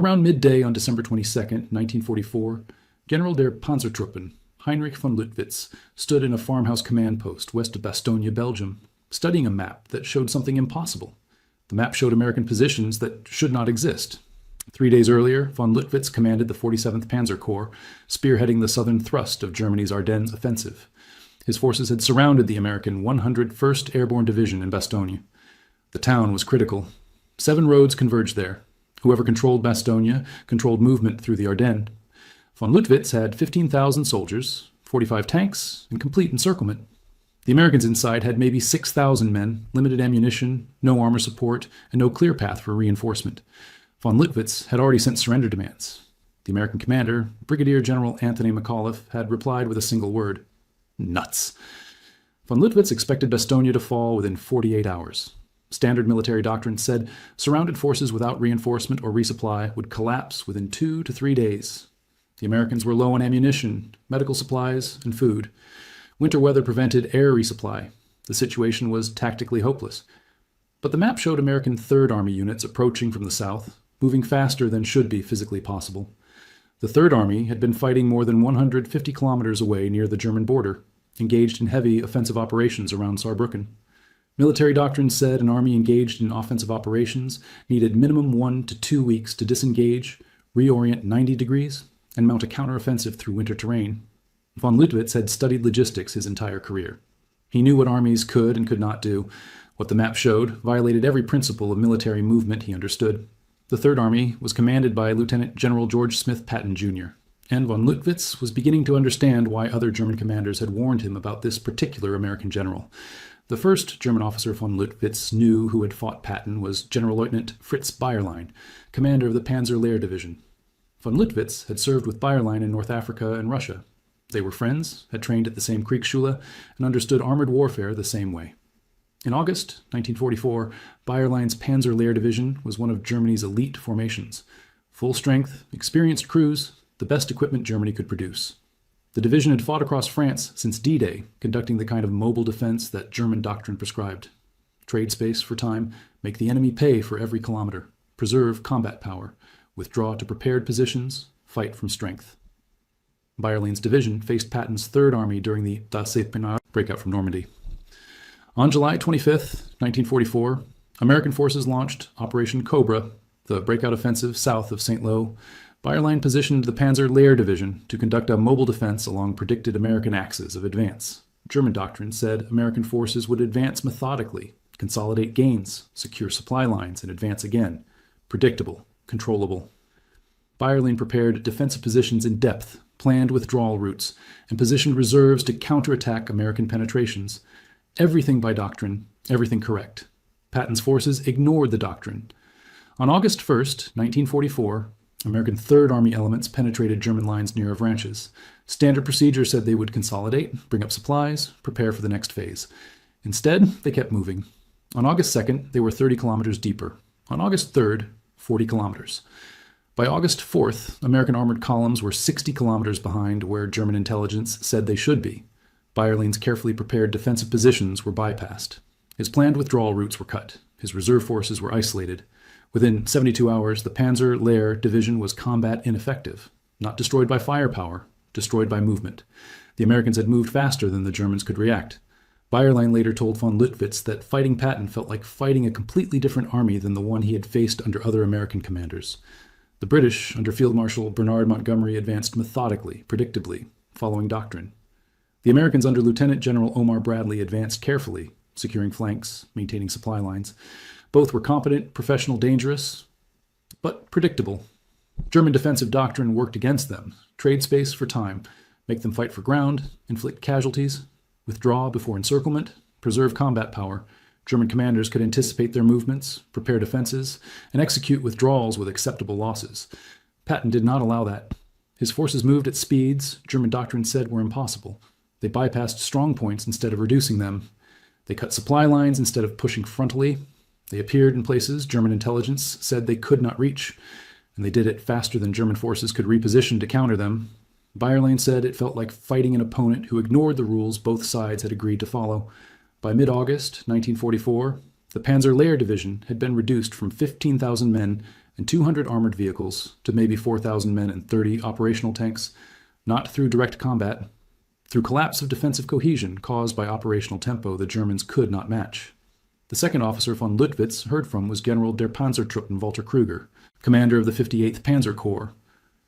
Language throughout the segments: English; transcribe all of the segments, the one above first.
Around midday on December 22nd, 1944, General der Panzertruppen Heinrich von Luttwitz stood in a farmhouse command post west of Bastogne, Belgium, studying a map that showed something impossible. The map showed American positions that should not exist. 3 days earlier, von Luttwitz commanded the 47th Panzer Corps, spearheading the southern thrust of Germany's Ardennes offensive. His forces had surrounded the American 101st Airborne Division in Bastogne. The town was critical. 7 roads converged there. Whoever controlled Bastogne controlled movement through the Ardennes. Von Luttwitz had 15,000 soldiers, 45 tanks, and complete encirclement. The Americans inside had maybe 6,000 men, limited ammunition, no armor support, and no clear path for reinforcement. Von Luttwitz had already sent surrender demands. The American commander, Brigadier General Anthony McAuliffe, had replied with a single word: nuts. Von Luttwitz expected Bastogne to fall within 48 hours. Standard military doctrine said surrounded forces without reinforcement or resupply would collapse within 2 to 3 days. The Americans were low on ammunition, medical supplies, and food. Winter weather prevented air resupply. The situation was tactically hopeless. But the map showed American Third Army units approaching from the south, moving faster than should be physically possible. The Third Army had been fighting more than 150 kilometers away near the German border, engaged in heavy offensive operations around Saarbrücken. Military doctrine said an army engaged in offensive operations needed minimum 1 to 2 weeks to disengage, reorient 90 degrees, and mount a counteroffensive through winter terrain. Von Luttwitz had studied logistics his entire career. He knew what armies could and could not do. What the map showed violated every principle of military movement he understood. The Third Army was commanded by Lieutenant General George Smith Patton, Jr., and von Luttwitz was beginning to understand why other German commanders had warned him about this particular American general. The first German officer von Luttwitz knew who had fought Patton was General Lieutenant Fritz Bayerlein, commander of the Panzer Lehr Division. Von Luttwitz had served with Bayerlein in North Africa and Russia. They were friends, had trained at the same Kriegsschule, and understood armored warfare the same way. In August 1944, Bayerlein's Panzer Lehr Division was one of Germany's elite formations. Full strength, experienced crews, the best equipment Germany could produce. The division had fought across France since D-Day, conducting the kind of mobile defense that German doctrine prescribed. Trade space for time, make the enemy pay for every kilometer, preserve combat power, withdraw to prepared positions, fight from strength. Bayerlein's division faced Patton's Third Army during the Dace-Pinard breakout from Normandy. On July 25, 1944, American forces launched Operation Cobra, the breakout offensive south of St. Lo. Bayerlein positioned the Panzer Lehr Division to conduct a mobile defense along predicted American axes of advance. German doctrine said American forces would advance methodically, consolidate gains, secure supply lines, and advance again. Predictable, controllable. Bayerlein prepared defensive positions in depth, planned withdrawal routes, and positioned reserves to counterattack American penetrations. Everything by doctrine, everything correct. Patton's forces ignored the doctrine. On August 1st, 1944, American Third Army elements penetrated German lines near Avranches. Standard procedure said they would consolidate, bring up supplies, prepare for the next phase. Instead, they kept moving. On August 2nd, they were 30 kilometers deeper. On August 3rd, 40 kilometers. By August 4th, American armored columns were 60 kilometers behind where German intelligence said they should be. Bayerlein's carefully prepared defensive positions were bypassed. His planned withdrawal routes were cut. His reserve forces were isolated. Within 72 hours, the Panzer Lehr Division was combat ineffective, not destroyed by firepower, destroyed by movement. The Americans had moved faster than the Germans could react. Bayerlein later told von Luttwitz that fighting Patton felt like fighting a completely different army than the one he had faced under other American commanders. The British, under Field Marshal Bernard Montgomery, advanced methodically, predictably, following doctrine. The Americans under Lieutenant General Omar Bradley advanced carefully, securing flanks, maintaining supply lines. Both were competent, professional, dangerous, but predictable. German defensive doctrine worked against them. Trade space for time, make them fight for ground, inflict casualties, withdraw before encirclement, preserve combat power. German commanders could anticipate their movements, prepare defenses, and execute withdrawals with acceptable losses. Patton did not allow that. His forces moved at speeds German doctrine said were impossible. They bypassed strong points instead of reducing them. They cut supply lines instead of pushing frontally. They appeared in places German intelligence said they could not reach, and they did it faster than German forces could reposition to counter them. Bayerlein said it felt like fighting an opponent who ignored the rules both sides had agreed to follow. By mid-August 1944, the Panzer Lehr Division had been reduced from 15,000 men and 200 armored vehicles to maybe 4,000 men and 30 operational tanks, not through direct combat, through collapse of defensive cohesion caused by operational tempo the Germans could not match. The second officer von Luttwitz heard from was General der Panzertruppen Walter Kruger, commander of the 58th Panzer Corps.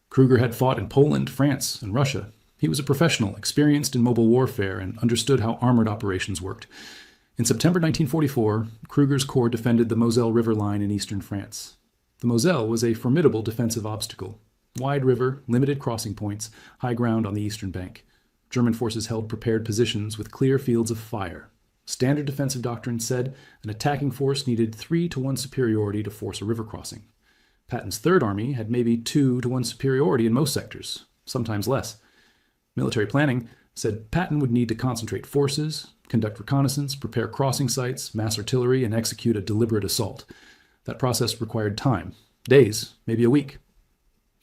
Kruger had fought in Poland, France, and Russia. He was a professional, experienced in mobile warfare, and understood how armored operations worked. In September 1944, Kruger's corps defended the Moselle River line in eastern France. The Moselle was a formidable defensive obstacle. Wide river, limited crossing points, high ground on the eastern bank. German forces held prepared positions with clear fields of fire. Standard defensive doctrine said an attacking force needed 3-to-1 superiority to force a river crossing. Patton's Third Army had maybe 2-to-1 superiority in most sectors, sometimes less. Military planning said Patton would need to concentrate forces, conduct reconnaissance, prepare crossing sites, mass artillery, and execute a deliberate assault. That process required time, days, maybe a week.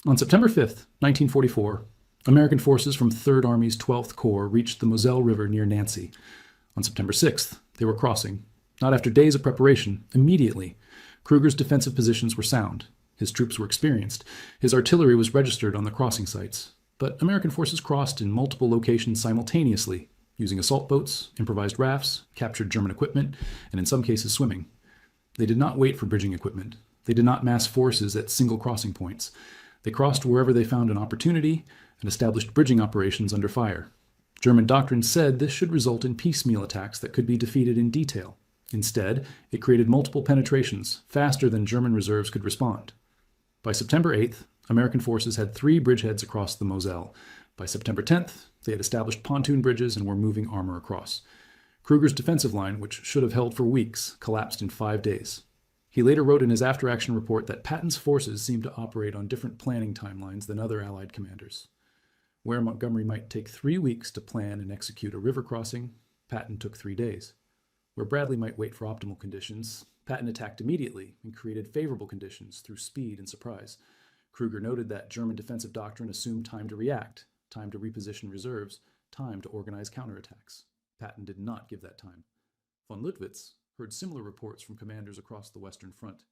On September 5th, 1944, American forces from Third Army's 12th Corps reached the Moselle River near Nancy. On September 6th, they were crossing. Not after days of preparation, immediately. Kruger's defensive positions were sound. His troops were experienced. His artillery was registered on the crossing sites. But American forces crossed in multiple locations simultaneously, using assault boats, improvised rafts, captured German equipment, and in some cases swimming. They did not wait for bridging equipment. They did not mass forces at single crossing points. They crossed wherever they found an opportunity and established bridging operations under fire. German doctrine said this should result in piecemeal attacks that could be defeated in detail. Instead, it created multiple penetrations, faster than German reserves could respond. By September 8th, American forces had 3 bridgeheads across the Moselle. By September 10th, they had established pontoon bridges and were moving armor across. Kruger's defensive line, which should have held for weeks, collapsed in 5 days. He later wrote in his after-action report that Patton's forces seemed to operate on different planning timelines than other Allied commanders. Where Montgomery might take 3 weeks to plan and execute a river crossing, Patton took 3 days. Where Bradley might wait for optimal conditions, Patton attacked immediately and created favorable conditions through speed and surprise. Kruger noted that German defensive doctrine assumed time to react, time to reposition reserves, time to organize counterattacks. Patton did not give that time. Von Luttwitz heard similar reports from commanders across the Western Front.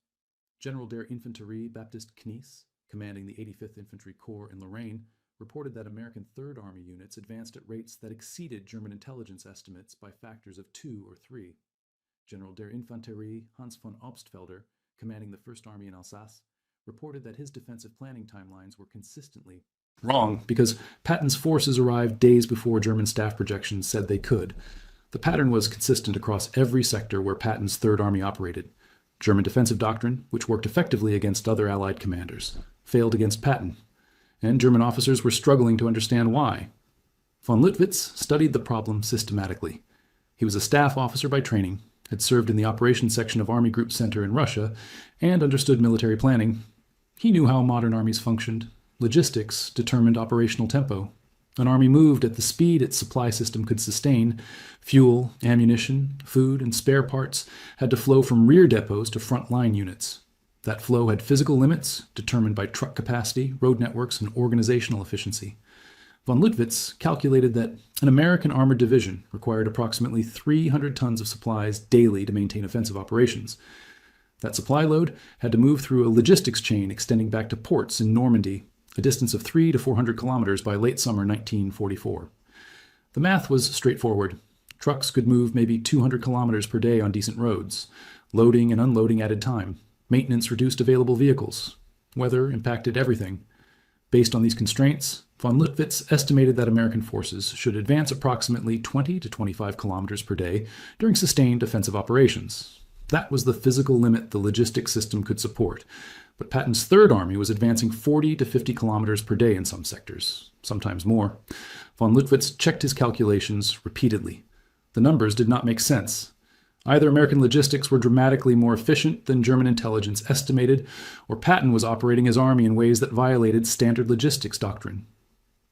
General der Infanterie Baptist Knies, commanding the 85th Infantry Corps in Lorraine, reported that American Third Army units advanced at rates that exceeded German intelligence estimates by factors of 2 or 3. General der Infanterie Hans von Obstfelder, commanding the First Army in Alsace, reported that his defensive planning timelines were consistently wrong because Patton's forces arrived days before German staff projections said they could. The pattern was consistent across every sector where Patton's Third Army operated. German defensive doctrine, which worked effectively against other Allied commanders, failed against Patton, and German officers were struggling to understand why. Von Luttwitz studied the problem systematically. He was a staff officer by training, had served in the operations section of Army Group Center in Russia, and understood military planning. He knew how modern armies functioned. Logistics determined operational tempo. An army moved at the speed its supply system could sustain. Fuel, ammunition, food, and spare parts had to flow from rear depots to front line units. That flow had physical limits, determined by truck capacity, road networks, and organizational efficiency. Von Luttwitz calculated that an American armored division required approximately 300 tons of supplies daily to maintain offensive operations. That supply load had to move through a logistics chain extending back to ports in Normandy, a distance of 300 to 400 kilometers by late summer 1944. The math was straightforward. Trucks could move maybe 200 kilometers per day on decent roads. Loading and unloading added time. Maintenance reduced available vehicles. Weather impacted everything. Based on these constraints, von Luttwitz estimated that American forces should advance approximately 20 to 25 kilometers per day during sustained offensive operations. That was the physical limit the logistics system could support. But Patton's Third Army was advancing 40 to 50 kilometers per day in some sectors, sometimes more. Von Luttwitz checked his calculations repeatedly. The numbers did not make sense. Either American logistics were dramatically more efficient than German intelligence estimated, or Patton was operating his army in ways that violated standard logistics doctrine.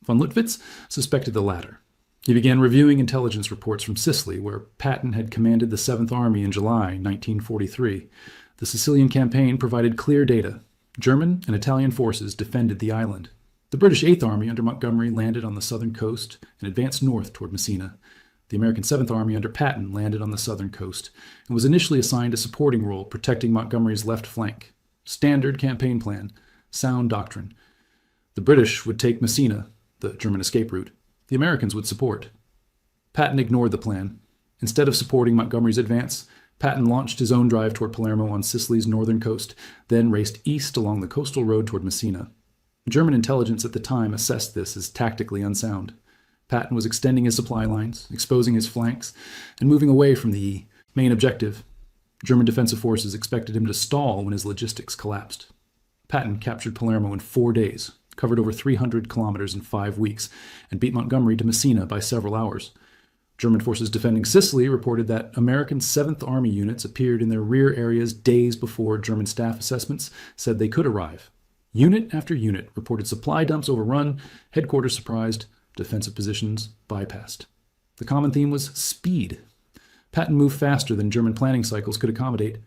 Von Luttwitz suspected the latter. He began reviewing intelligence reports from Sicily, where Patton had commanded the 7th Army in July 1943. The Sicilian campaign provided clear data. German and Italian forces defended the island. The British 8th Army under Montgomery landed on the southern coast and advanced north toward Messina. The American 7th Army under Patton landed on the southern coast and was initially assigned a supporting role protecting Montgomery's left flank. Standard campaign plan. Sound doctrine. The British would take Messina, the German escape route. The Americans would support. Patton ignored the plan. Instead of supporting Montgomery's advance, Patton launched his own drive toward Palermo on Sicily's northern coast, then raced east along the coastal road toward Messina. German intelligence at the time assessed this as tactically unsound. Patton was extending his supply lines, exposing his flanks, and moving away from the main objective. German defensive forces expected him to stall when his logistics collapsed. Patton captured Palermo in 4 days, covered over 300 kilometers in 5 weeks, and beat Montgomery to Messina by several hours. German forces defending Sicily reported that American 7th Army units appeared in their rear areas days before German staff assessments said they could arrive. Unit after unit reported supply dumps overrun, headquarters surprised, defensive positions bypassed. The common theme was speed. Patton moved faster than German planning cycles could accommodate.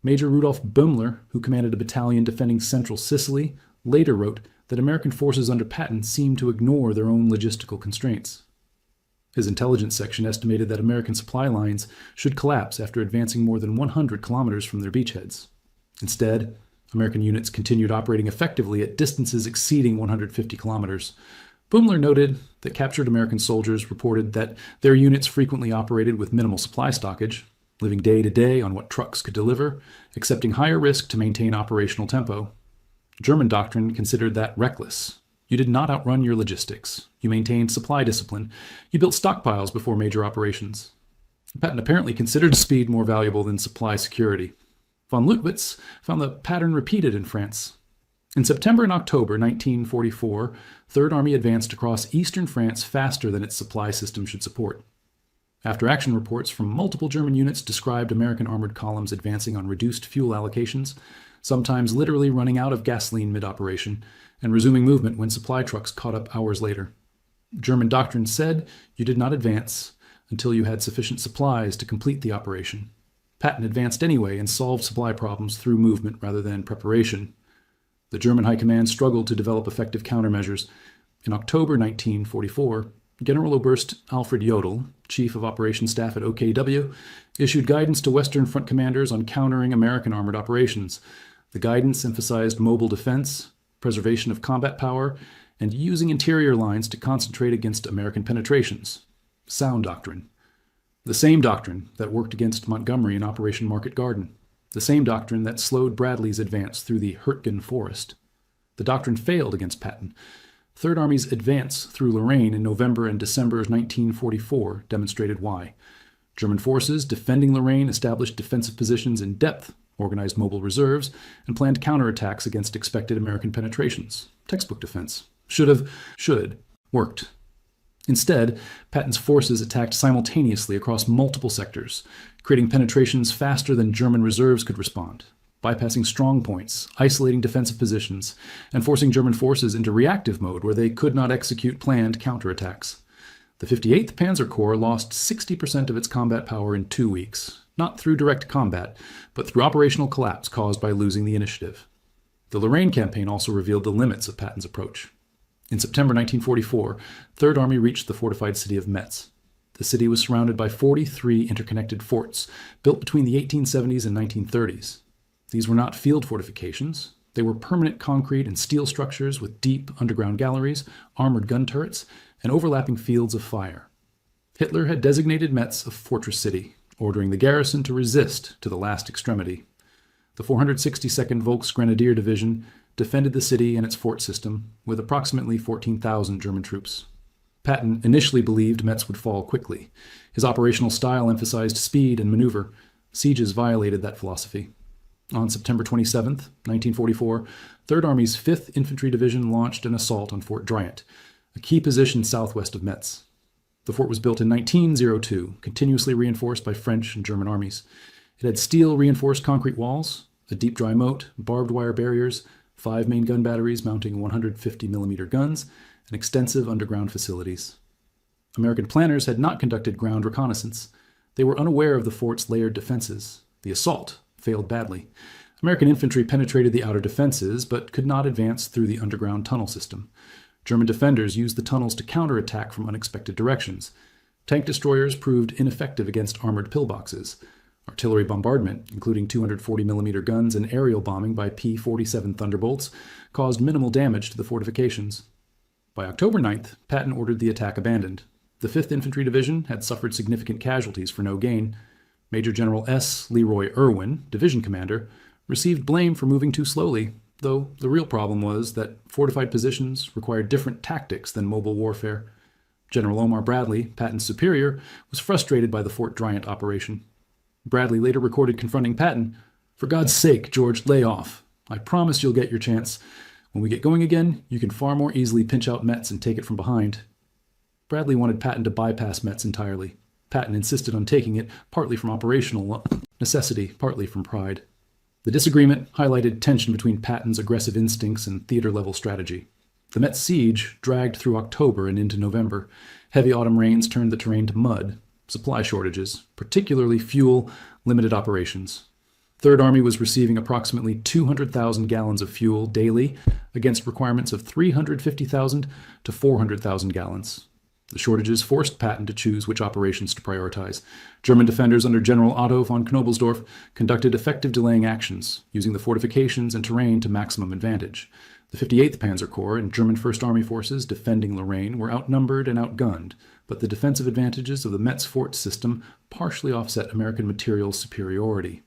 Major Rudolf Boehmler, who commanded a battalion defending central Sicily, later wrote that American forces under Patton seemed to ignore their own logistical constraints. His intelligence section estimated that American supply lines should collapse after advancing more than 100 kilometers from their beachheads. Instead, American units continued operating effectively at distances exceeding 150 kilometers. Boehmler noted that captured American soldiers reported that their units frequently operated with minimal supply stockage, living day to day on what trucks could deliver, accepting higher risk to maintain operational tempo. German doctrine considered that reckless. You did not outrun your logistics. You maintained supply discipline. You built stockpiles before major operations. Patton apparently considered speed more valuable than supply security. Von Lüttwitz found the pattern repeated in France. In September and October 1944, Third Army advanced across eastern France faster than its supply system should support. After-action reports from multiple German units described American armored columns advancing on reduced fuel allocations, sometimes literally running out of gasoline mid-operation, and resuming movement when supply trucks caught up hours later. German doctrine said you did not advance until you had sufficient supplies to complete the operation. Patton advanced anyway and solved supply problems through movement rather than preparation. The German High Command struggled to develop effective countermeasures. In October 1944, General Oberst Alfred Jodl, Chief of Operations Staff at OKW, issued guidance to Western Front commanders on countering American armored operations. The guidance emphasized mobile defense, preservation of combat power, and using interior lines to concentrate against American penetrations. Sound doctrine. The same doctrine that worked against Montgomery in Operation Market Garden. The same doctrine that slowed Bradley's advance through the Hürtgen forest. The doctrine failed against Patton. Third Army's advance through Lorraine in November and December of 1944 demonstrated why. German forces defending Lorraine established defensive positions in depth, organized mobile reserves, and planned counterattacks against expected American penetrations. Textbook defense. Should, worked. Instead, Patton's forces attacked simultaneously across multiple sectors, creating penetrations faster than German reserves could respond, bypassing strong points, isolating defensive positions, and forcing German forces into reactive mode where they could not execute planned counterattacks. The 58th Panzer Corps lost 60% of its combat power in 2 weeks, not through direct combat, but through operational collapse caused by losing the initiative. The Lorraine campaign also revealed the limits of Patton's approach. In September 1944, Third Army reached the fortified city of Metz. The city was surrounded by 43 interconnected forts, built between the 1870s and 1930s. These were not field fortifications. They were permanent concrete and steel structures with deep underground galleries, armored gun turrets, and overlapping fields of fire. Hitler had designated Metz a fortress city, ordering the garrison to resist to the last extremity. The 462nd Volksgrenadier Division defended the city and its fort system with approximately 14,000 German troops. Patton initially believed Metz would fall quickly. His operational style emphasized speed and maneuver. Sieges violated that philosophy. On September 27, 1944, Third Army's 5th Infantry Division launched an assault on Fort Dryant, a key position southwest of Metz. The fort was built in 1902, continuously reinforced by French and German armies. It had steel-reinforced concrete walls, a deep dry moat, barbed wire barriers, 5 main gun batteries mounting 150mm guns, and extensive underground facilities. American planners had not conducted ground reconnaissance. They were unaware of the fort's layered defenses. The assault failed badly. American infantry penetrated the outer defenses, but could not advance through the underground tunnel system. German defenders used the tunnels to counterattack from unexpected directions. Tank destroyers proved ineffective against armored pillboxes. Artillery bombardment, including 240mm guns and aerial bombing by P-47 Thunderbolts, caused minimal damage to the fortifications. By October 9th, Patton ordered the attack abandoned. The 5th Infantry Division had suffered significant casualties for no gain. Major General S. Leroy Irwin, division commander, received blame for moving too slowly, though the real problem was that fortified positions required different tactics than mobile warfare. General Omar Bradley, Patton's superior, was frustrated by the Fort Dryant operation. Bradley later recorded confronting Patton, "For God's sake, George, lay off. I promise you'll get your chance. When we get going again, you can far more easily pinch out Metz and take it from behind." Bradley wanted Patton to bypass Metz entirely. Patton insisted on taking it, partly from operational necessity, partly from pride. The disagreement highlighted tension between Patton's aggressive instincts and theater-level strategy. The Metz siege dragged through October and into November. Heavy autumn rains turned the terrain to mud. Supply shortages, particularly fuel, limited operations. Third Army was receiving approximately 200,000 gallons of fuel daily against requirements of 350,000 to 400,000 gallons. The shortages forced Patton to choose which operations to prioritize. German defenders under General Otto von Knobelsdorff conducted effective delaying actions, using the fortifications and terrain to maximum advantage. The 58th Panzer Corps and German First Army forces defending Lorraine were outnumbered and outgunned, but the defensive advantages of the Metz fort system partially offset American material superiority.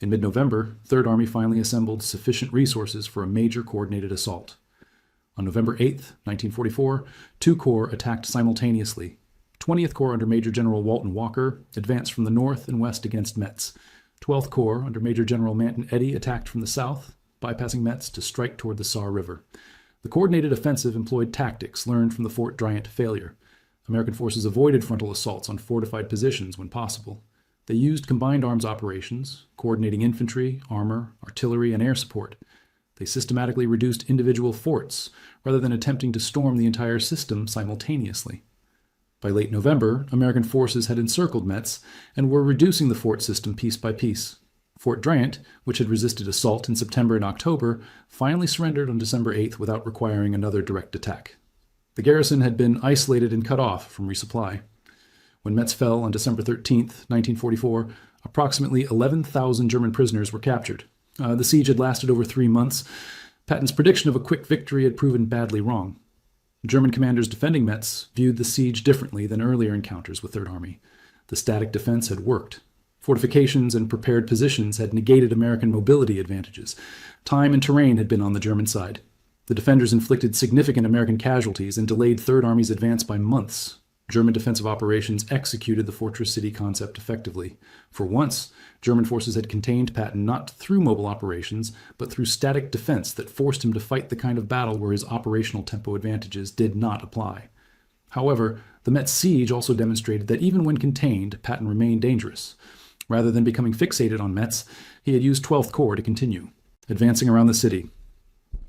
In mid-November, Third Army finally assembled sufficient resources for a major coordinated assault. On November 8, 1944, two corps attacked simultaneously. 20th Corps under Major General Walton Walker advanced from the north and west against Metz. 12th Corps under Major General Manton Eddy attacked from the south, bypassing Metz to strike toward the Saar River. The coordinated offensive employed tactics learned from the Fort Dryant failure. American forces avoided frontal assaults on fortified positions when possible. They used combined arms operations, coordinating infantry, armor, artillery, and air support. They systematically reduced individual forts rather than attempting to storm the entire system simultaneously. By late November, American forces had encircled Metz and were reducing the fort system piece by piece. Fort Dryant, which had resisted assault in September and October, finally surrendered on December 8th without requiring another direct attack. The garrison had been isolated and cut off from resupply. When Metz fell on December 13, 1944, approximately 11,000 German prisoners were captured. The siege had lasted over 3 months. Patton's prediction of a quick victory had proven badly wrong. German commanders defending Metz viewed the siege differently than earlier encounters with Third Army. The static defense had worked. Fortifications and prepared positions had negated American mobility advantages. Time and terrain had been on the German side. The defenders inflicted significant American casualties and delayed Third Army's advance by months. German defensive operations executed the fortress city concept effectively. For once, German forces had contained Patton not through mobile operations, but through static defense that forced him to fight the kind of battle where his operational tempo advantages did not apply. However, the Metz siege also demonstrated that even when contained, Patton remained dangerous. Rather than becoming fixated on Metz, he had used 12th Corps to continue, advancing around the city.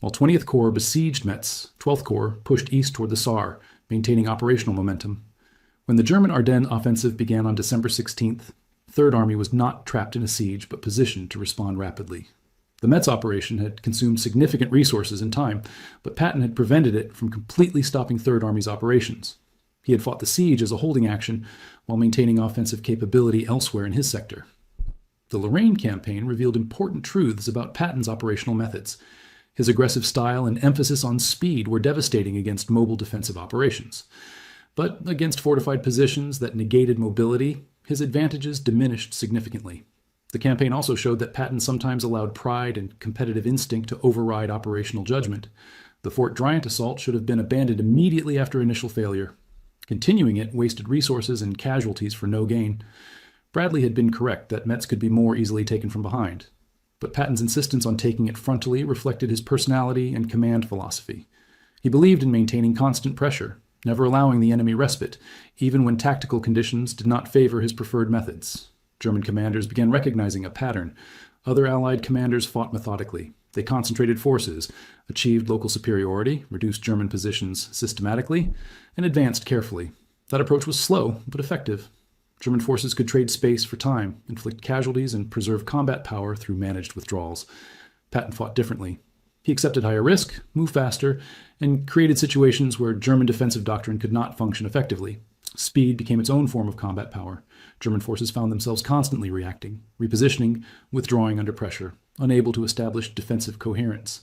While 20th Corps besieged Metz, 12th Corps pushed east toward the Saar, maintaining operational momentum. When the German Ardennes offensive began on December 16th, Third Army was not trapped in a siege but positioned to respond rapidly. The Metz operation had consumed significant resources and time, but Patton had prevented it from completely stopping Third Army's operations. He had fought the siege as a holding action while maintaining offensive capability elsewhere in his sector. The Lorraine campaign revealed important truths about Patton's operational methods. His aggressive style and emphasis on speed were devastating against mobile defensive operations. But against fortified positions that negated mobility, his advantages diminished significantly. The campaign also showed that Patton sometimes allowed pride and competitive instinct to override operational judgment. The Fort Dryant assault should have been abandoned immediately after initial failure. Continuing it wasted resources and casualties for no gain. Bradley had been correct that Metz could be more easily taken from behind. But Patton's insistence on taking it frontally reflected his personality and command philosophy. He believed in maintaining constant pressure, never allowing the enemy respite, even when tactical conditions did not favor his preferred methods. German commanders began recognizing a pattern. Other Allied commanders fought methodically. They concentrated forces, achieved local superiority, reduced German positions systematically, and advanced carefully. That approach was slow, but effective. German forces could trade space for time, inflict casualties, and preserve combat power through managed withdrawals. Patton fought differently. He accepted higher risk, moved faster, and created situations where German defensive doctrine could not function effectively. Speed became its own form of combat power. German forces found themselves constantly reacting, repositioning, withdrawing under pressure, unable to establish defensive coherence.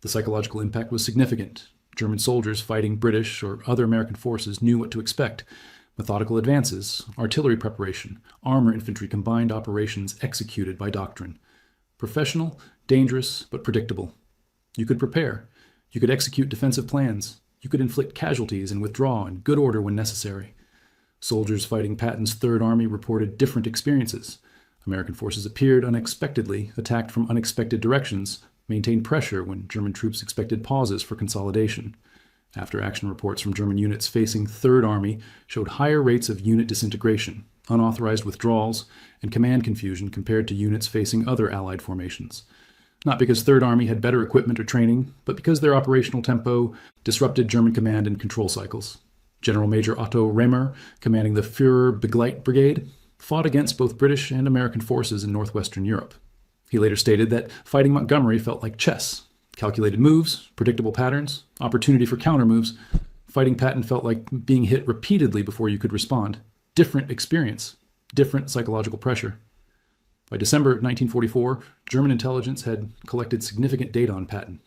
The psychological impact was significant. German soldiers fighting British or other American forces knew what to expect. Methodical advances, artillery preparation, armor infantry combined operations executed by doctrine. Professional, dangerous, but predictable. You could prepare. You could execute defensive plans. You could inflict casualties and withdraw in good order when necessary. Soldiers fighting Patton's Third Army reported different experiences. American forces appeared unexpectedly, attacked from unexpected directions, maintained pressure when German troops expected pauses for consolidation. After-action reports from German units facing Third Army showed higher rates of unit disintegration, unauthorized withdrawals, and command confusion compared to units facing other Allied formations. Not because Third Army had better equipment or training, but because their operational tempo disrupted German command and control cycles. General Major Otto Remer, commanding the Führer-Begleit Brigade, fought against both British and American forces in northwestern Europe. He later stated that fighting Montgomery felt like chess. Calculated moves, predictable patterns, opportunity for counter-moves. Fighting Patton felt like being hit repeatedly before you could respond. Different experience, different psychological pressure. By December 1944, German intelligence had collected significant data on Patton.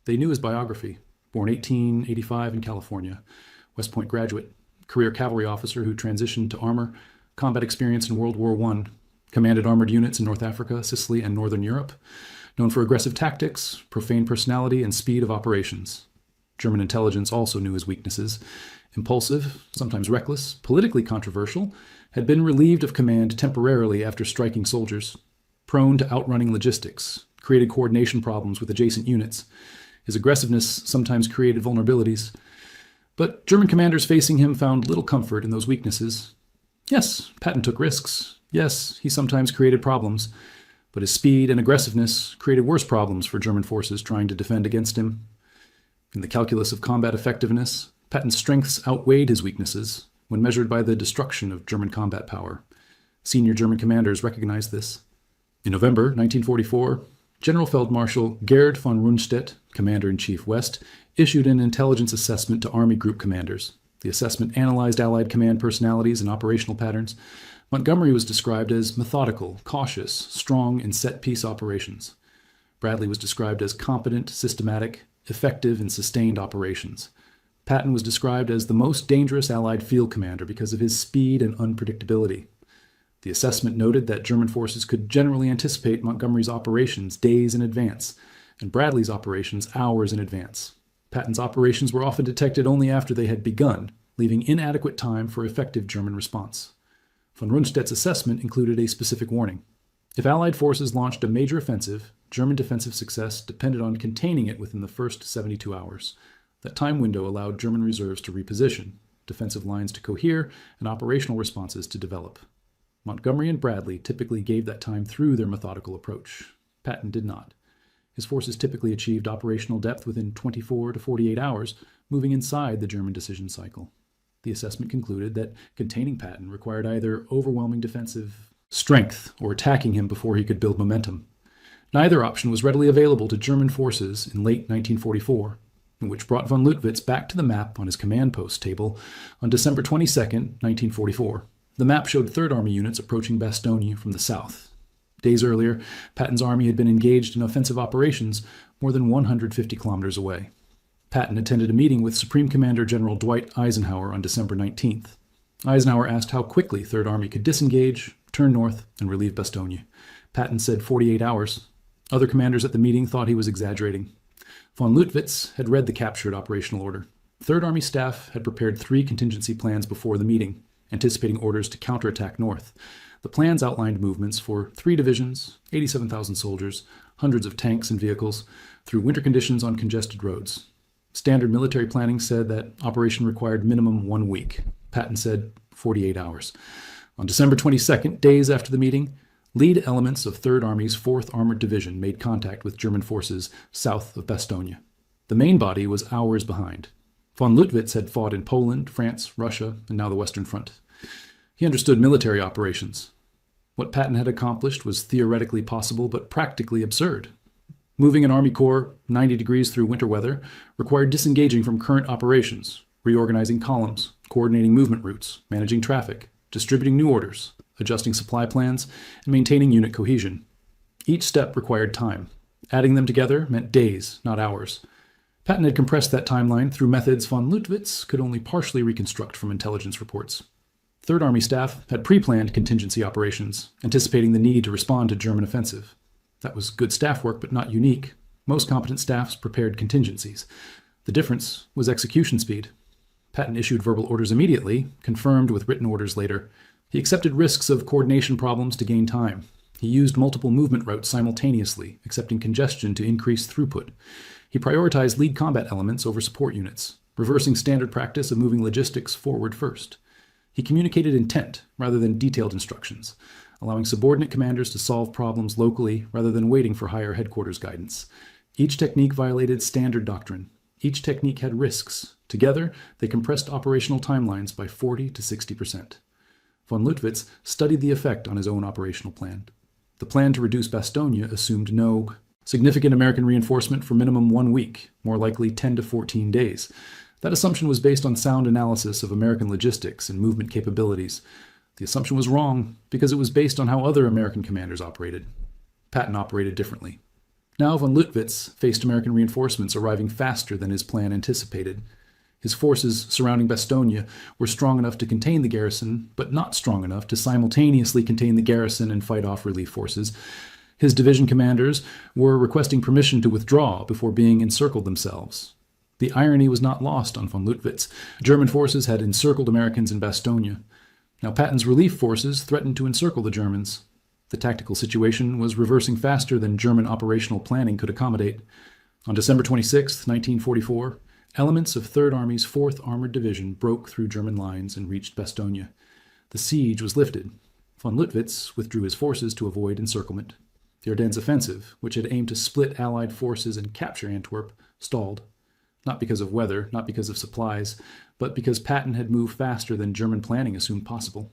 They knew his biography. Born 1885 in California, West Point graduate, career cavalry officer who transitioned to armor, combat experience in World War I, commanded armored units in North Africa, Sicily, and Northern Europe, known for aggressive tactics, profane personality, and speed of operations. German intelligence also knew his weaknesses. Impulsive, sometimes reckless, politically controversial, had been relieved of command temporarily after striking soldiers. Prone to outrunning logistics, created coordination problems with adjacent units. His aggressiveness sometimes created vulnerabilities. But German commanders facing him found little comfort in those weaknesses. Yes, Patton took risks. Yes, he sometimes created problems. But his speed and aggressiveness created worse problems for German forces trying to defend against him. In the calculus of combat effectiveness, Patton's strengths outweighed his weaknesses when measured by the destruction of German combat power. Senior German commanders recognized this. In November 1944, General Feldmarschall Gerd von Rundstedt, Commander-in-Chief West, issued an intelligence assessment to Army group commanders. The assessment analyzed Allied command personalities and operational patterns. Montgomery was described as methodical, cautious, strong in set-piece operations. Bradley was described as competent, systematic, effective in sustained operations. Patton was described as the most dangerous Allied field commander because of his speed and unpredictability. The assessment noted that German forces could generally anticipate Montgomery's operations days in advance, and Bradley's operations hours in advance. Patton's operations were often detected only after they had begun, leaving inadequate time for effective German response. Von Rundstedt's assessment included a specific warning. If Allied forces launched a major offensive, German defensive success depended on containing it within the first 72 hours. That time window allowed German reserves to reposition, defensive lines to cohere, and operational responses to develop. Montgomery and Bradley typically gave that time through their methodical approach. Patton did not. His forces typically achieved operational depth within 24 to 48 hours, moving inside the German decision cycle. The assessment concluded that containing Patton required either overwhelming defensive strength or attacking him before he could build momentum. Neither option was readily available to German forces in late 1944, which brought von Lüttwitz back to the map on his command post table on December 22, 1944. The map showed Third Army units approaching Bastogne from the south. Days earlier, Patton's army had been engaged in offensive operations more than 150 kilometers away. Patton attended a meeting with Supreme Commander General Dwight Eisenhower on December 19th. Eisenhower asked how quickly Third Army could disengage, turn north, and relieve Bastogne. Patton said 48 hours. Other commanders at the meeting thought he was exaggerating. Von Lüttwitz had read the captured operational order. Third Army staff had prepared 3 contingency plans before the meeting, anticipating orders to counterattack north. The plans outlined movements for 3 divisions, 87,000 soldiers, hundreds of tanks and vehicles, through winter conditions on congested roads. Standard military planning said that operation required minimum 1 week. Patton said 48 hours. On December 22nd, days after the meeting, lead elements of Third Army's 4th Armored Division made contact with German forces south of Bastogne. The main body was hours behind. Von Lüttwitz had fought in Poland, France, Russia, and now the Western Front. He understood military operations. What Patton had accomplished was theoretically possible but practically absurd. Moving an Army Corps 90 degrees through winter weather required disengaging from current operations, reorganizing columns, coordinating movement routes, managing traffic, distributing new orders, adjusting supply plans, and maintaining unit cohesion. Each step required time. Adding them together meant days, not hours. Patton had compressed that timeline through methods von Lüttwitz could only partially reconstruct from intelligence reports. Third Army staff had pre-planned contingency operations, anticipating the need to respond to German offensive. That was good staff work, but not unique. Most competent staffs prepared contingencies. The difference was execution speed. Patton issued verbal orders immediately, confirmed with written orders later. He accepted risks of coordination problems to gain time. He used multiple movement routes simultaneously, accepting congestion to increase throughput. He prioritized lead combat elements over support units, reversing standard practice of moving logistics forward first. He communicated intent rather than detailed instructions, allowing subordinate commanders to solve problems locally rather than waiting for higher headquarters guidance. Each technique violated standard doctrine. Each technique had risks. Together, they compressed operational timelines by 40 to 60%. Von Lüttwitz studied the effect on his own operational plan. The plan to reduce Bastogne assumed no significant American reinforcement for minimum 1 week, more likely 10 to 14 days. That assumption was based on sound analysis of American logistics and movement capabilities. The assumption was wrong because it was based on how other American commanders operated. Patton operated differently. Now von Lüttwitz faced American reinforcements arriving faster than his plan anticipated. His forces surrounding Bastogne were strong enough to contain the garrison, but not strong enough to simultaneously contain the garrison and fight off relief forces. His division commanders were requesting permission to withdraw before being encircled themselves. The irony was not lost on von Lüttwitz. German forces had encircled Americans in Bastogne. Now Patton's relief forces threatened to encircle the Germans. The tactical situation was reversing faster than German operational planning could accommodate. On December 26, 1944, elements of Third Army's 4th Armored Division broke through German lines and reached Bastogne. The siege was lifted. Von Lüttwitz withdrew his forces to avoid encirclement. The Ardennes offensive, which had aimed to split Allied forces and capture Antwerp, stalled. Not because of weather, not because of supplies, but because Patton had moved faster than German planning assumed possible.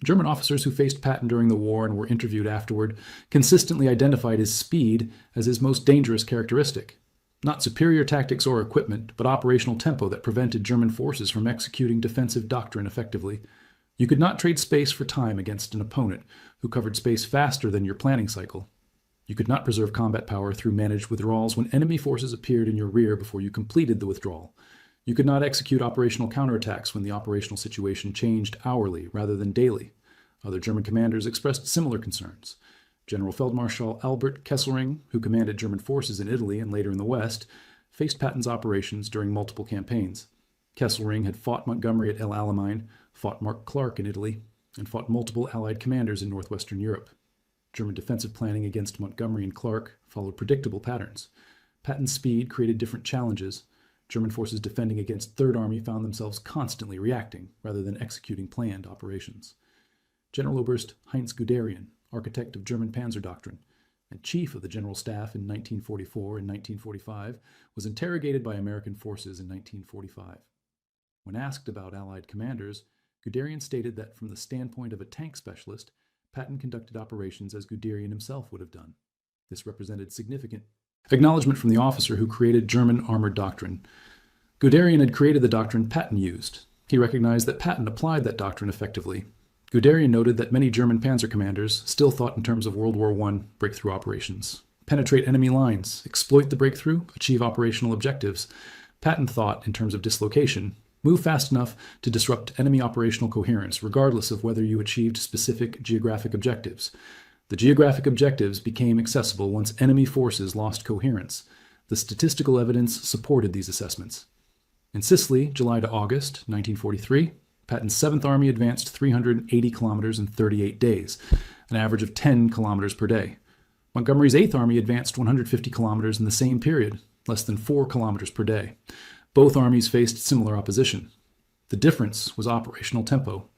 German officers who faced Patton during the war and were interviewed afterward consistently identified his speed as his most dangerous characteristic. Not superior tactics or equipment, but operational tempo that prevented German forces from executing defensive doctrine effectively. You could not trade space for time against an opponent who covered space faster than your planning cycle. You could not preserve combat power through managed withdrawals when enemy forces appeared in your rear before you completed the withdrawal. You could not execute operational counterattacks when the operational situation changed hourly rather than daily. Other German commanders expressed similar concerns. General Feldmarschall Albert Kesselring, who commanded German forces in Italy and later in the West, faced Patton's operations during multiple campaigns. Kesselring had fought Montgomery at El Alamein, fought Mark Clark in Italy, and fought multiple Allied commanders in northwestern Europe. German defensive planning against Montgomery and Clark followed predictable patterns. Patton's speed created different challenges. German forces defending against Third Army found themselves constantly reacting rather than executing planned operations. General Oberst Heinz Guderian, architect of German Panzer doctrine and chief of the General Staff in 1944 and 1945, was interrogated by American forces in 1945. When asked about Allied commanders, Guderian stated that from the standpoint of a tank specialist, Patton conducted operations as Guderian himself would have done. This represented significant acknowledgement from the officer who created German armored doctrine. Guderian had created the doctrine Patton used. He recognized that Patton applied that doctrine effectively. Guderian noted that many German panzer commanders still thought in terms of World War I breakthrough operations. Penetrate enemy lines, exploit the breakthrough, achieve operational objectives. Patton thought in terms of dislocation. Move fast enough to disrupt enemy operational coherence, regardless of whether you achieved specific geographic objectives. The geographic objectives became accessible once enemy forces lost coherence. The statistical evidence supported these assessments. In Sicily, July to August 1943, Patton's 7th Army advanced 380 kilometers in 38 days, an average of 10 kilometers per day. Montgomery's 8th Army advanced 150 kilometers in the same period, less than 4 kilometers per day. Both armies faced similar opposition. The difference was operational tempo.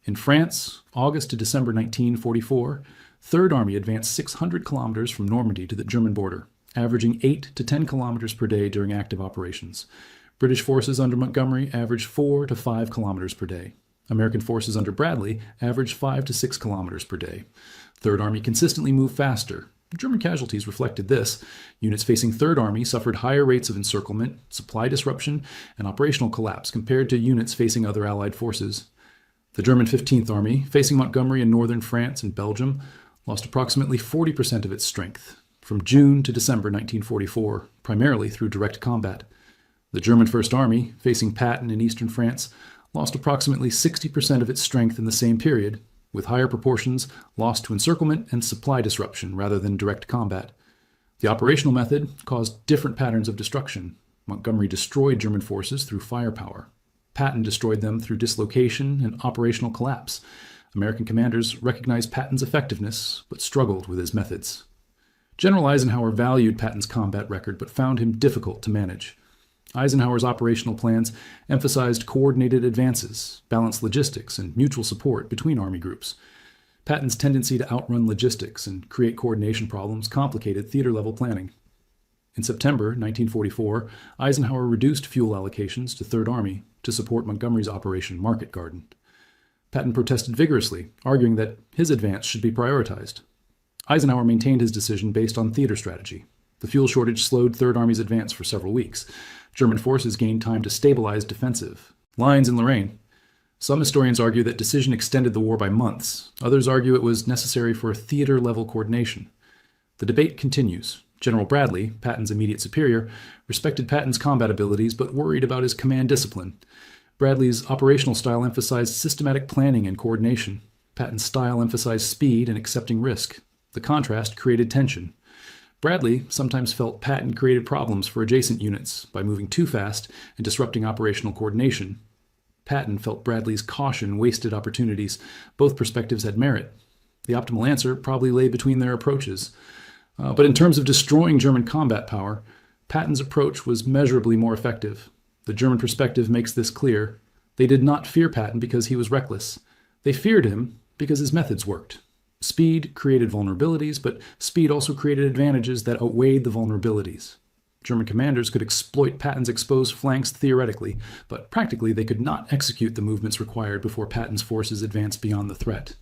In France, August to December 1944, 3rd Army advanced 600 kilometers from Normandy to the German border, averaging 8 to 10 kilometers per day during active operations. British forces under Montgomery averaged 4 to 5 kilometers per day. American forces under Bradley averaged 5 to 6 kilometers per day. 3rd Army consistently moved faster. German casualties reflected this. Units facing Third Army suffered higher rates of encirclement, supply disruption, and operational collapse compared to units facing other Allied forces. The German 15th Army, facing Montgomery in northern France and Belgium, lost approximately 40% of its strength from June to December 1944, primarily through direct combat. The German First Army, facing Patton in eastern France, lost approximately 60% of its strength in the same period, with higher proportions lost to encirclement and supply disruption rather than direct combat. The operational method caused different patterns of destruction. Montgomery destroyed German forces through firepower. Patton destroyed them through dislocation and operational collapse. American commanders recognized Patton's effectiveness, but struggled with his methods. General Eisenhower valued Patton's combat record, but found him difficult to manage. Eisenhower's operational plans emphasized coordinated advances, balanced logistics, and mutual support between Army groups. Patton's tendency to outrun logistics and create coordination problems complicated theater-level planning. In September 1944, Eisenhower reduced fuel allocations to Third Army to support Montgomery's Operation Market Garden. Patton protested vigorously, arguing that his advance should be prioritized. Eisenhower maintained his decision based on theater strategy. The fuel shortage slowed Third Army's advance for several weeks. German forces gained time to stabilize defensive lines in Lorraine. Some historians argue that decision extended the war by months. Others argue it was necessary for theater-level coordination. The debate continues. General Bradley, Patton's immediate superior, respected Patton's combat abilities but worried about his command discipline. Bradley's operational style emphasized systematic planning and coordination. Patton's style emphasized speed and accepting risk. The contrast created tension. Bradley sometimes felt Patton created problems for adjacent units by moving too fast and disrupting operational coordination. Patton felt Bradley's caution wasted opportunities. Both perspectives had merit. The optimal answer probably lay between their approaches. But in terms of destroying German combat power, Patton's approach was measurably more effective. The German perspective makes this clear. They did not fear Patton because he was reckless. They feared him because his methods worked. Speed created vulnerabilities, but speed also created advantages that outweighed the vulnerabilities. German commanders could exploit Patton's exposed flanks theoretically, but practically they could not execute the movements required before Patton's forces advanced beyond the threat.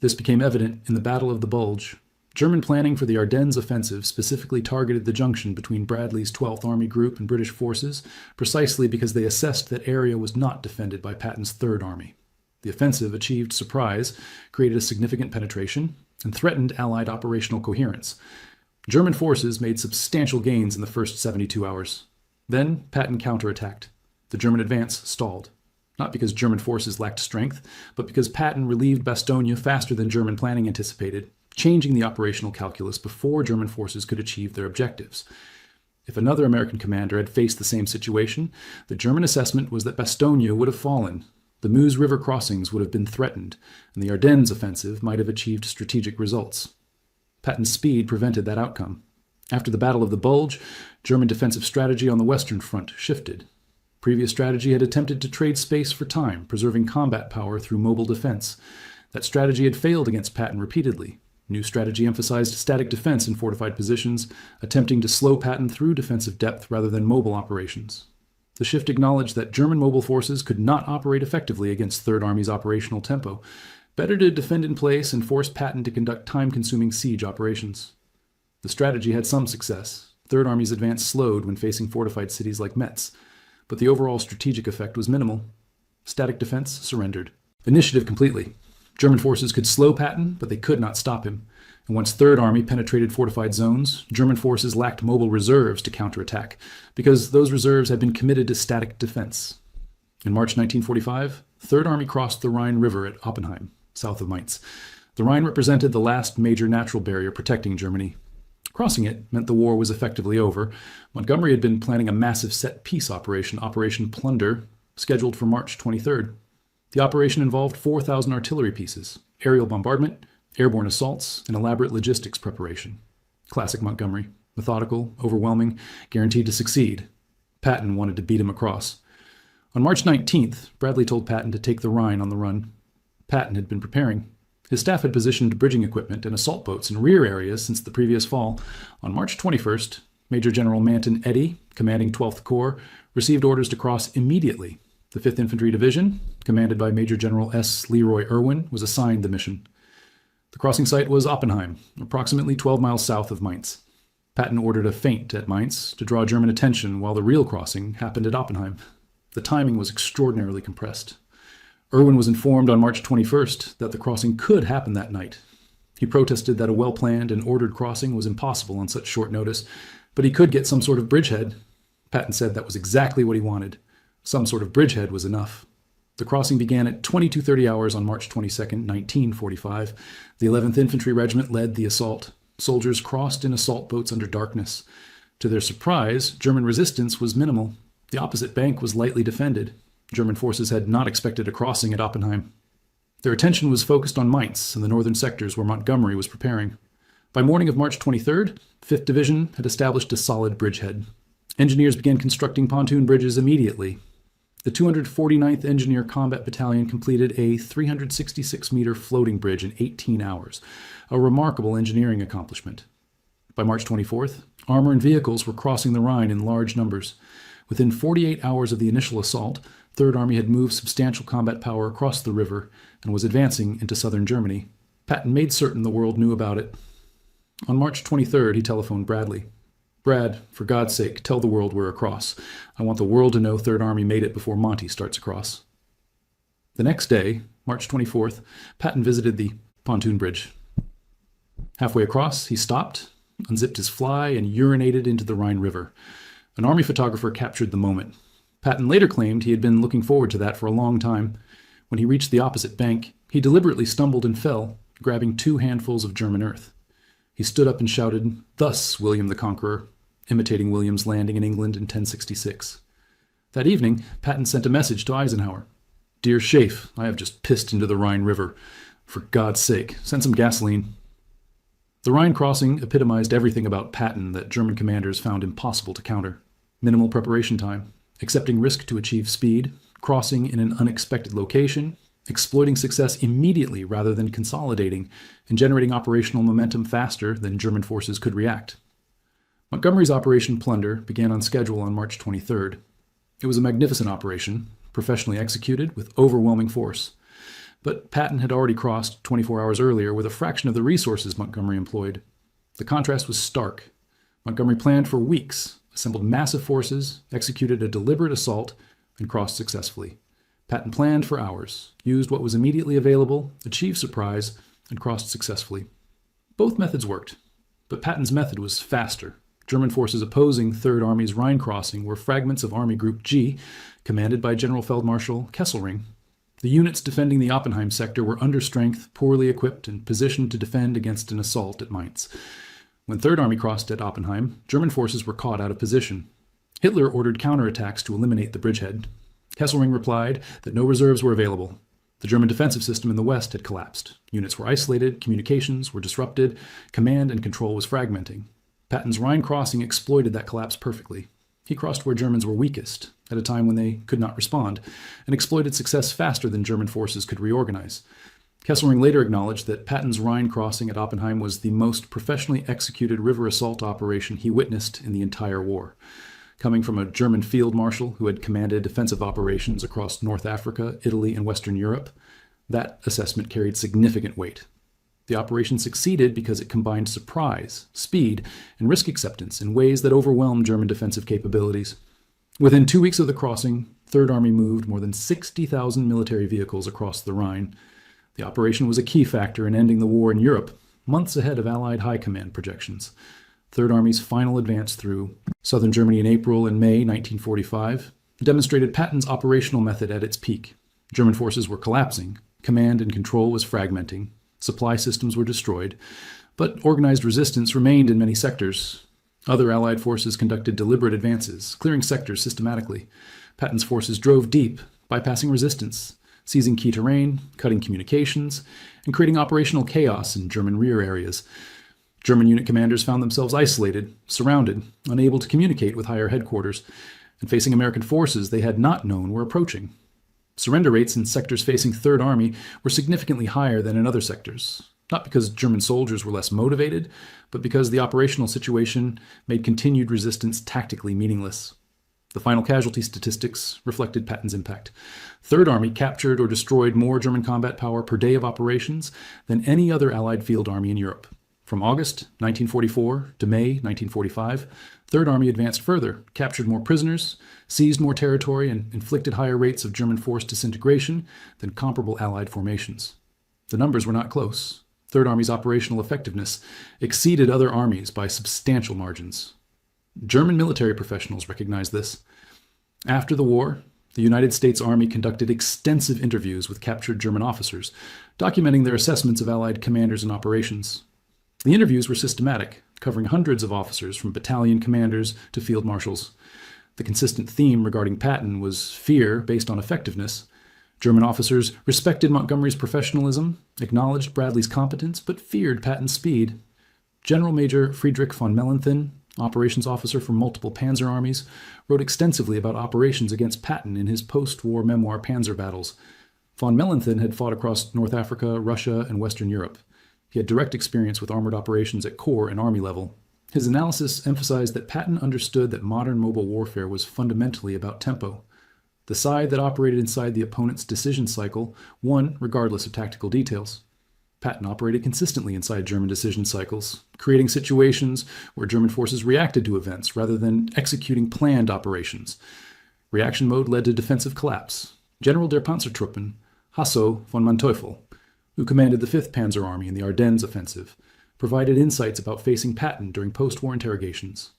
This became evident in the Battle of the Bulge. German planning for the Ardennes offensive specifically targeted the junction between Bradley's 12th Army Group and British forces, precisely because they assessed that area was not defended by Patton's Third Army. The offensive achieved surprise, created a significant penetration, and threatened Allied operational coherence. German forces made substantial gains in the first 72 hours. Then Patton counterattacked. The German advance stalled. Not because German forces lacked strength, but because Patton relieved Bastogne faster than German planning anticipated, changing the operational calculus before German forces could achieve their objectives. If another American commander had faced the same situation, the German assessment was that Bastogne would have fallen. The Meuse River crossings would have been threatened, and the Ardennes offensive might have achieved strategic results. Patton's speed prevented that outcome. After the Battle of the Bulge, German defensive strategy on the Western Front shifted. Previous strategy had attempted to trade space for time, preserving combat power through mobile defense. That strategy had failed against Patton repeatedly. New strategy emphasized static defense in fortified positions, attempting to slow Patton through defensive depth rather than mobile operations. The shift acknowledged that German mobile forces could not operate effectively against Third Army's operational tempo. Better to defend in place and force Patton to conduct time-consuming siege operations. The strategy had some success. Third Army's advance slowed when facing fortified cities like Metz, but the overall strategic effect was minimal. Static defense surrendered. Initiative completely. German forces could slow Patton, but they could not stop him. And once Third Army penetrated fortified zones, German forces lacked mobile reserves to counterattack, because those reserves had been committed to static defense. In March 1945, Third Army crossed the Rhine River at Oppenheim, south of Mainz. The Rhine represented the last major natural barrier protecting Germany. Crossing it meant the war was effectively over. Montgomery had been planning a massive set-piece operation, Operation Plunder, scheduled for March 23rd. The operation involved 4,000 artillery pieces, aerial bombardment, airborne assaults, and elaborate logistics preparation. Classic Montgomery. Methodical, overwhelming, guaranteed to succeed. Patton wanted to beat him across. On March 19th, Bradley told Patton to take the Rhine on the run. Patton had been preparing. His staff had positioned bridging equipment and assault boats in rear areas since the previous fall. On March 21st, Major General Manton Eddy, commanding 12th Corps, received orders to cross immediately. The 5th Infantry Division, commanded by Major General S. Leroy Irwin, was assigned the mission. The crossing site was Oppenheim, approximately 12 miles south of Mainz. Patton ordered a feint at Mainz to draw German attention while the real crossing happened at Oppenheim. The timing was extraordinarily compressed. Irwin was informed on March 21st that the crossing could happen that night. He protested that a well-planned and ordered crossing was impossible on such short notice, but he could get some sort of bridgehead. Patton said that was exactly what he wanted. Some sort of bridgehead was enough. The crossing began at 22:30 hours on March 22, 1945. The 11th Infantry Regiment led the assault. Soldiers crossed in assault boats under darkness. To their surprise, German resistance was minimal. The opposite bank was lightly defended. German forces had not expected a crossing at Oppenheim. Their attention was focused on Mainz and the northern sectors where Montgomery was preparing. By morning of March 23rd, 5th Division had established a solid bridgehead. Engineers began constructing pontoon bridges immediately. The 249th Engineer Combat Battalion completed a 366-meter floating bridge in 18 hours, a remarkable engineering accomplishment. By March 24th, armor and vehicles were crossing the Rhine in large numbers. Within 48 hours of the initial assault, Third Army had moved substantial combat power across the river and was advancing into southern Germany. Patton made certain the world knew about it. On March 23rd, he telephoned Bradley. "Brad, for God's sake, tell the world we're across. I want the world to know Third Army made it before Monty starts across." The next day, March 24th, Patton visited the pontoon bridge. Halfway across, he stopped, unzipped his fly, and urinated into the Rhine River. An Army photographer captured the moment. Patton later claimed he had been looking forward to that for a long time. When he reached the opposite bank, he deliberately stumbled and fell, grabbing 2 handfuls of German earth. He stood up and shouted, "Thus, William the Conqueror," imitating William's landing in England in 1066. That evening, Patton sent a message to Eisenhower. "Dear Schaeff, I have just pissed into the Rhine River. For God's sake, send some gasoline." The Rhine crossing epitomized everything about Patton that German commanders found impossible to counter. Minimal preparation time, accepting risk to achieve speed, crossing in an unexpected location, exploiting success immediately rather than consolidating, and generating operational momentum faster than German forces could react. Montgomery's Operation Plunder began on schedule on March 23rd. It was a magnificent operation, professionally executed with overwhelming force. But Patton had already crossed 24 hours earlier with a fraction of the resources Montgomery employed. The contrast was stark. Montgomery planned for weeks, assembled massive forces, executed a deliberate assault, and crossed successfully. Patton planned for hours, used what was immediately available, achieved surprise, and crossed successfully. Both methods worked, but Patton's method was faster. German forces opposing Third Army's Rhine crossing were fragments of Army Group G, commanded by General Feldmarschal Kesselring. The units defending the Oppenheim sector were understrength, poorly equipped, and positioned to defend against an assault at Mainz. When Third Army crossed at Oppenheim, German forces were caught out of position. Hitler ordered counterattacks to eliminate the bridgehead. Kesselring replied that no reserves were available. The German defensive system in the west had collapsed. Units were isolated, communications were disrupted, command and control was fragmenting. Patton's Rhine crossing exploited that collapse perfectly. He crossed where Germans were weakest, at a time when they could not respond, and exploited success faster than German forces could reorganize. Kesselring later acknowledged that Patton's Rhine crossing at Oppenheim was the most professionally executed river assault operation he witnessed in the entire war. Coming from a German field marshal who had commanded defensive operations across North Africa, Italy, and Western Europe, that assessment carried significant weight. The operation succeeded because it combined surprise, speed, and risk acceptance in ways that overwhelmed German defensive capabilities. Within 2 weeks of the crossing, Third Army moved more than 60,000 military vehicles across the Rhine. The operation was a key factor in ending the war in Europe, months ahead of Allied high command projections. Third Army's final advance through southern Germany in April and May 1945 demonstrated Patton's operational method at its peak. German forces were collapsing, command and control was fragmenting, supply systems were destroyed, but organized resistance remained in many sectors. Other Allied forces conducted deliberate advances, clearing sectors systematically. Patton's forces drove deep, bypassing resistance, seizing key terrain, cutting communications, and creating operational chaos in German rear areas. German unit commanders found themselves isolated, surrounded, unable to communicate with higher headquarters, and facing American forces they had not known were approaching. Surrender rates in sectors facing Third Army were significantly higher than in other sectors, not because German soldiers were less motivated, but because the operational situation made continued resistance tactically meaningless. The final casualty statistics reflected Patton's impact. Third Army captured or destroyed more German combat power per day of operations than any other Allied field army in Europe. From August 1944 to May 1945, Third Army advanced further, captured more prisoners, seized more territory, and inflicted higher rates of German force disintegration than comparable Allied formations. The numbers were not close. Third Army's operational effectiveness exceeded other armies by substantial margins. German military professionals recognized this. After the war, the United States Army conducted extensive interviews with captured German officers, documenting their assessments of Allied commanders and operations. The interviews were systematic, covering hundreds of officers from battalion commanders to field marshals. The consistent theme regarding Patton was fear based on effectiveness. German officers respected Montgomery's professionalism, acknowledged Bradley's competence, but feared Patton's speed. General Major Friedrich von Mellenthin, operations officer for multiple panzer armies, wrote extensively about operations against Patton in his post-war memoir Panzer Battles. Von Mellenthin had fought across North Africa, Russia, and Western Europe. He had direct experience with armored operations at corps and army level. His analysis emphasized that Patton understood that modern mobile warfare was fundamentally about tempo. The side that operated inside the opponent's decision cycle won regardless of tactical details. Patton operated consistently inside German decision cycles, creating situations where German forces reacted to events rather than executing planned operations. Reaction mode led to defensive collapse. General der Panzertruppen, Hasso von Manteuffel, who commanded the 5th Panzer Army in the Ardennes offensive, provided insights about facing Patton during post-war interrogations.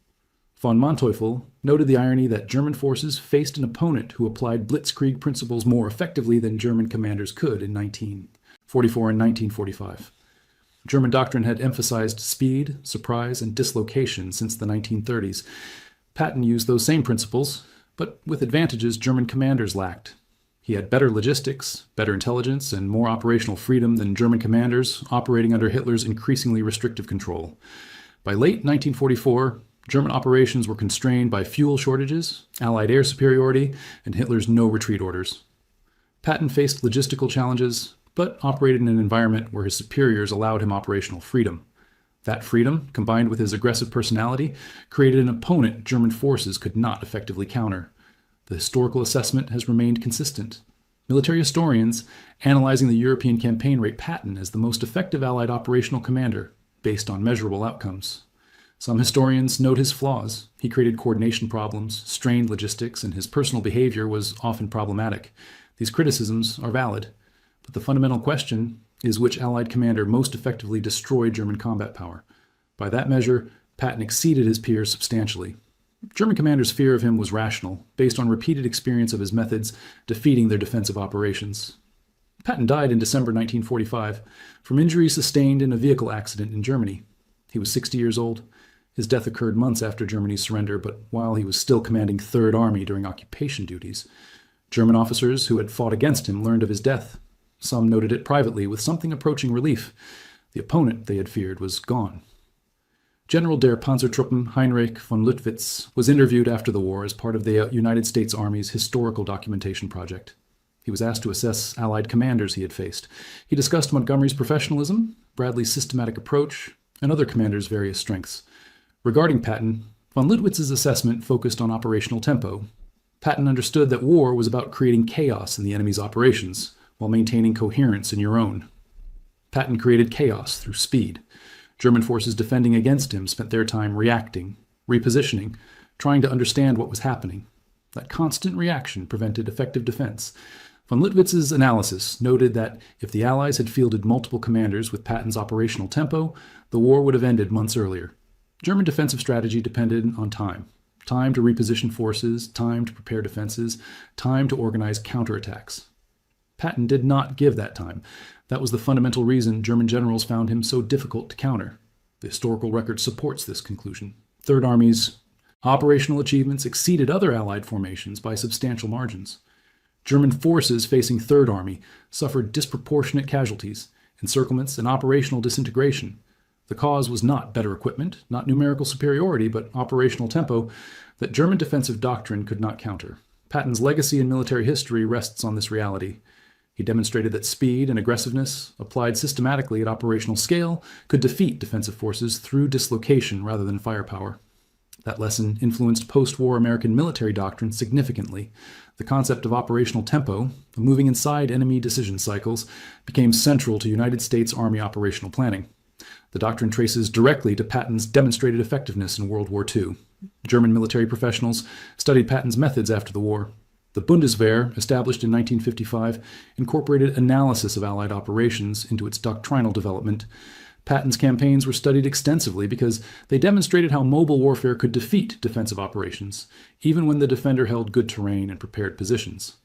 Von Manteuffel noted the irony that German forces faced an opponent who applied blitzkrieg principles more effectively than German commanders could in 1944 and 1945. German doctrine had emphasized speed, surprise, and dislocation since the 1930s. Patton used those same principles, but with advantages German commanders lacked. He had better logistics, better intelligence, and more operational freedom than German commanders operating under Hitler's increasingly restrictive control. By late 1944, German operations were constrained by fuel shortages, Allied air superiority, and Hitler's no-retreat orders. Patton faced logistical challenges, but operated in an environment where his superiors allowed him operational freedom. That freedom, combined with his aggressive personality, created an opponent German forces could not effectively counter. The historical assessment has remained consistent. Military historians, analyzing the European campaign, rate Patton as the most effective Allied operational commander, based on measurable outcomes. Some historians note his flaws. He created coordination problems, strained logistics, and his personal behavior was often problematic. These criticisms are valid, but the fundamental question is which Allied commander most effectively destroyed German combat power. By that measure, Patton exceeded his peers substantially. German commanders' fear of him was rational, based on repeated experience of his methods defeating their defensive operations. Patton died in December 1945 from injuries sustained in a vehicle accident in Germany. He was 60 years old. His death occurred months after Germany's surrender, but while he was still commanding Third Army during occupation duties. German officers who had fought against him learned of his death. Some noted it privately with something approaching relief. The opponent they had feared was gone. General der Panzertruppen Heinrich von Luttwitz was interviewed after the war as part of the United States Army's historical documentation project. He was asked to assess Allied commanders he had faced. He discussed Montgomery's professionalism, Bradley's systematic approach, and other commanders' various strengths. Regarding Patton, von Luttwitz's assessment focused on operational tempo. Patton understood that war was about creating chaos in the enemy's operations, while maintaining coherence in your own. Patton created chaos through speed. German forces defending against him spent their time reacting, repositioning, trying to understand what was happening. That constant reaction prevented effective defense. Von Luttwitz's analysis noted that if the Allies had fielded multiple commanders with Patton's operational tempo, the war would have ended months earlier. German defensive strategy depended on time. Time to reposition forces, time to prepare defenses, time to organize counterattacks. Patton did not give that time. That was the fundamental reason German generals found him so difficult to counter. The historical record supports this conclusion. Third Army's operational achievements exceeded other Allied formations by substantial margins. German forces facing Third Army suffered disproportionate casualties, encirclements, and operational disintegration. The cause was not better equipment, not numerical superiority, but operational tempo that German defensive doctrine could not counter. Patton's legacy in military history rests on this reality. He demonstrated that speed and aggressiveness, applied systematically at operational scale, could defeat defensive forces through dislocation rather than firepower. That lesson influenced post-war American military doctrine significantly. The concept of operational tempo, moving inside enemy decision cycles, became central to United States Army operational planning. The doctrine traces directly to Patton's demonstrated effectiveness in World War II. German military professionals studied Patton's methods after the war. The Bundeswehr, established in 1955, incorporated analysis of Allied operations into its doctrinal development. Patton's campaigns were studied extensively because they demonstrated how mobile warfare could defeat defensive operations, even when the defender held good terrain and prepared positions.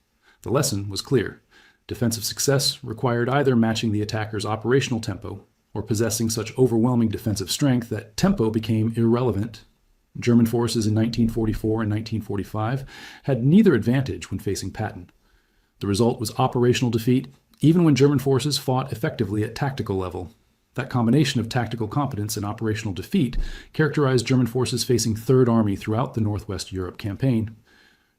The lesson was clear. Defensive success required either matching the attacker's operational tempo or possessing such overwhelming defensive strength that tempo became irrelevant. German forces in 1944 and 1945 had neither advantage when facing Patton. The result was operational defeat, even when German forces fought effectively at tactical level. That combination of tactical competence and operational defeat characterized German forces facing Third Army throughout the Northwest Europe campaign.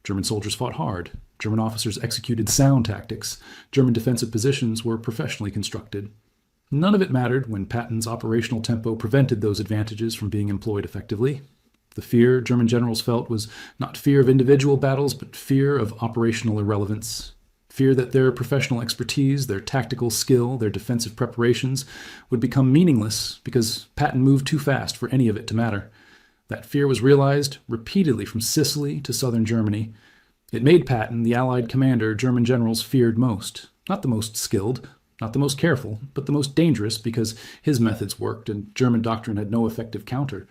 German soldiers fought hard. German officers executed sound tactics. German defensive positions were professionally constructed. None of it mattered when Patton's operational tempo prevented those advantages from being employed effectively. The fear German generals felt was not fear of individual battles, but fear of operational irrelevance. Fear that their professional expertise, their tactical skill, their defensive preparations would become meaningless because Patton moved too fast for any of it to matter. That fear was realized repeatedly from Sicily to southern Germany. It made Patton the Allied commander German generals feared most. Not the most skilled, not the most careful, but the most dangerous because his methods worked and German doctrine had no effective counter.